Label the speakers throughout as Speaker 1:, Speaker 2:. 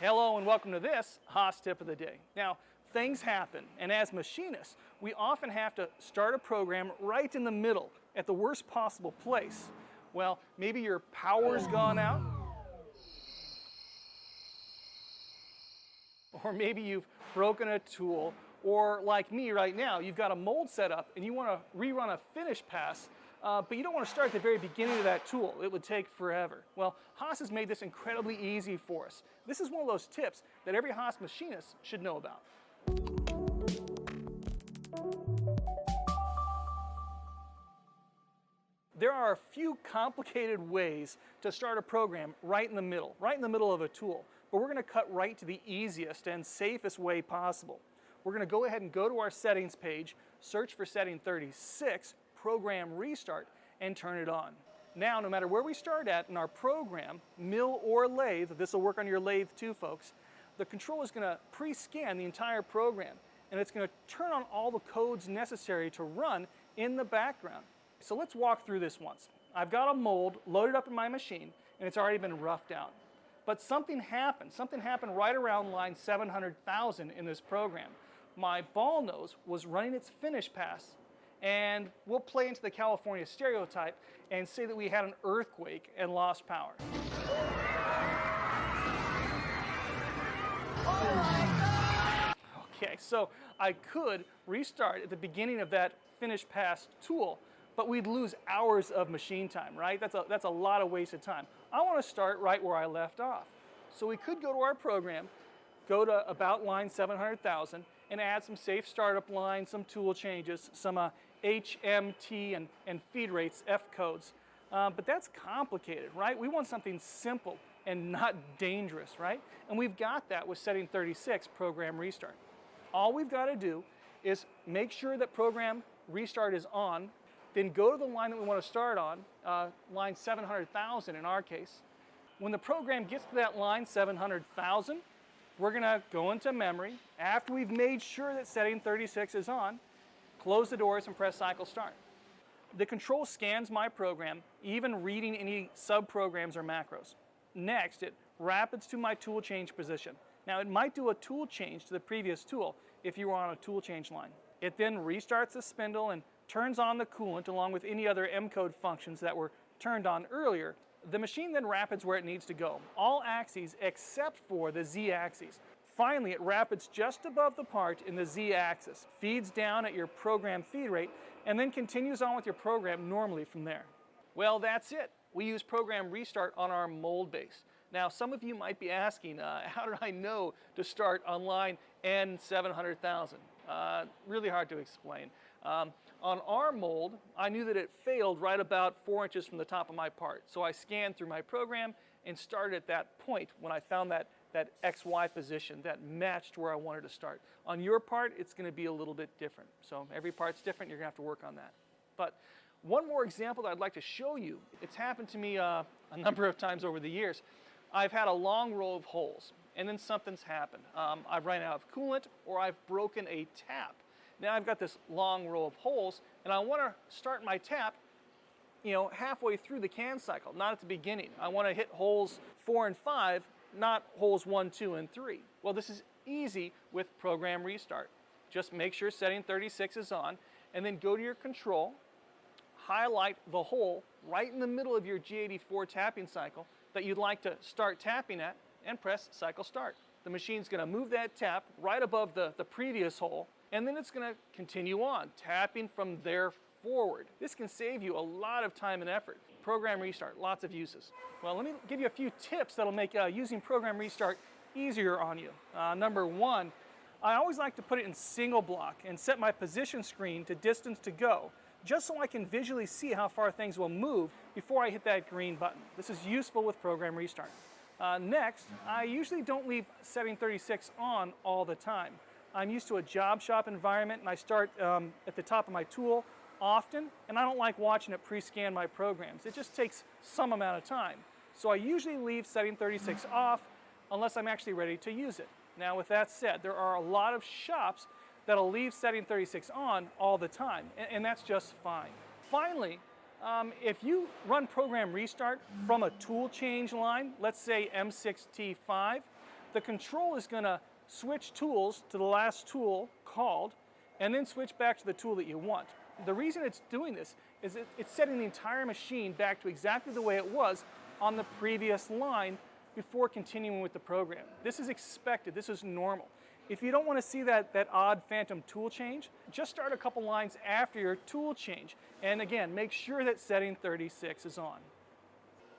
Speaker 1: Hello and welcome to this Haas tip of the day. Now, things happen, and as machinists, we often have to start a program right in the middle, at the worst possible place. Well, maybe your power's gone out, or maybe you've broken a tool, or like me right now, you've got a mold set up and you want to rerun a finish pass, but you don't want to start at the very beginning of that tool. It would take forever. Well, Haas has made this incredibly easy for us. This is one of those tips that every Haas machinist should know about. There are a few complicated ways to start a program right in the middle of a tool, but we're going to cut right to the easiest and safest way possible. We're going to go ahead and go to our settings page, search for setting 36, program restart, and turn it on. Now, no matter where we start at in our program, mill or lathe, this will work on your lathe too, folks, the control is going to pre-scan the entire program, and it's going to turn on all the codes necessary to run in the background. So let's walk through this once. I've got a mold loaded up in my machine, and it's already been roughed out. But something happened right around line 700,000 in this program. My ball nose was running its finish pass, and we'll play into the California stereotype and say that we had an earthquake and lost power. Okay, so I could restart at the beginning of that finish pass tool, but we'd lose hours of machine time, right? That's a lot of wasted time. I want to start right where I left off. So we could go to our program, go to about line 700,000, and add some safe startup lines, some tool changes, some HMT and feed rates, F codes. But that's complicated, right? We want something simple and not dangerous, right? And we've got that with setting 36, program restart. All we've got to do is make sure that program restart is on, then go to the line that we want to start on, line 700,000 in our case. When the program gets to that line 700,000, we're going to go into memory. After we've made sure that setting 36 is on, close the doors and press cycle start. The control scans my program, even reading any sub-programs or macros. Next, it rapids to my tool change position. Now, it might do a tool change to the previous tool if you were on a tool change line. It then restarts the spindle and turns on the coolant along with any other M-code functions that were turned on earlier. The machine then rapids where it needs to go, all axes except for the Z-axis. Finally, it rapids just above the part in the Z-axis, feeds down at your program feed rate, and then continues on with your program normally from there. Well, that's it. We use program restart on our mold base. Now, some of you might be asking, how did I know to start on line N700,000? Really hard to explain. On our mold, I knew that it failed right about 4 inches from the top of my part. So I scanned through my program and started at that point when I found that XY position that matched where I wanted to start. On your part, it's going to be a little bit different. So every part's different. You're going to have to work on that. But one more example that I'd like to show you. It's happened to me a number of times over the years. I've had a long row of holes, and then something's happened. I've run out of coolant, or I've broken a tap. Now I've got this long row of holes, and I want to start my tap, halfway through the can cycle, not at the beginning. I want to hit holes 4 and 5, not holes 1, 2, and 3. Well, this is easy with program restart. Just make sure setting 36 is on, and then go to your control, highlight the hole right in the middle of your G84 tapping cycle that you'd like to start tapping at, and press cycle start. The machine's going to move that tap right above the previous hole, and then it's going to continue on, tapping from there forward. This can save you a lot of time and effort. Program restart, lots of uses. Well, let me give you a few tips that'll make using program restart easier on you. Number one, I always like to put it in single block and set my position screen to distance to go, just so I can visually see how far things will move before I hit that green button. This is useful with program restart. Next, I usually don't leave setting 36 on all the time. I'm used to a job shop environment, and I start at the top of my tool often, and I don't like watching it pre-scan my programs. It just takes some amount of time. So I usually leave setting 36 off unless I'm actually ready to use it. Now, with that said, there are a lot of shops that'll leave setting 36 on all the time, and that's just fine. Finally, if you run program restart from a tool change line, let's say M6T5, the control is going to switch tools to the last tool called, and then switch back to the tool that you want. The reason it's doing this is it's setting the entire machine back to exactly the way it was on the previous line before continuing with the program. This is expected, this is normal. If you don't want to see that odd phantom tool change, just start a couple lines after your tool change. And again, make sure that setting 36 is on.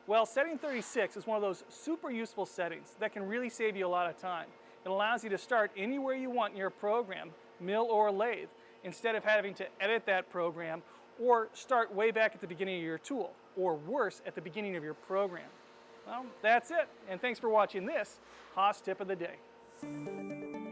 Speaker 1: Well, setting 36 is one of those super useful settings that can really save you a lot of time. It allows you to start anywhere you want in your program, mill or lathe, instead of having to edit that program or start way back at the beginning of your tool, or worse, at the beginning of your program. Well, that's it, and thanks for watching this Haas Tip of the Day.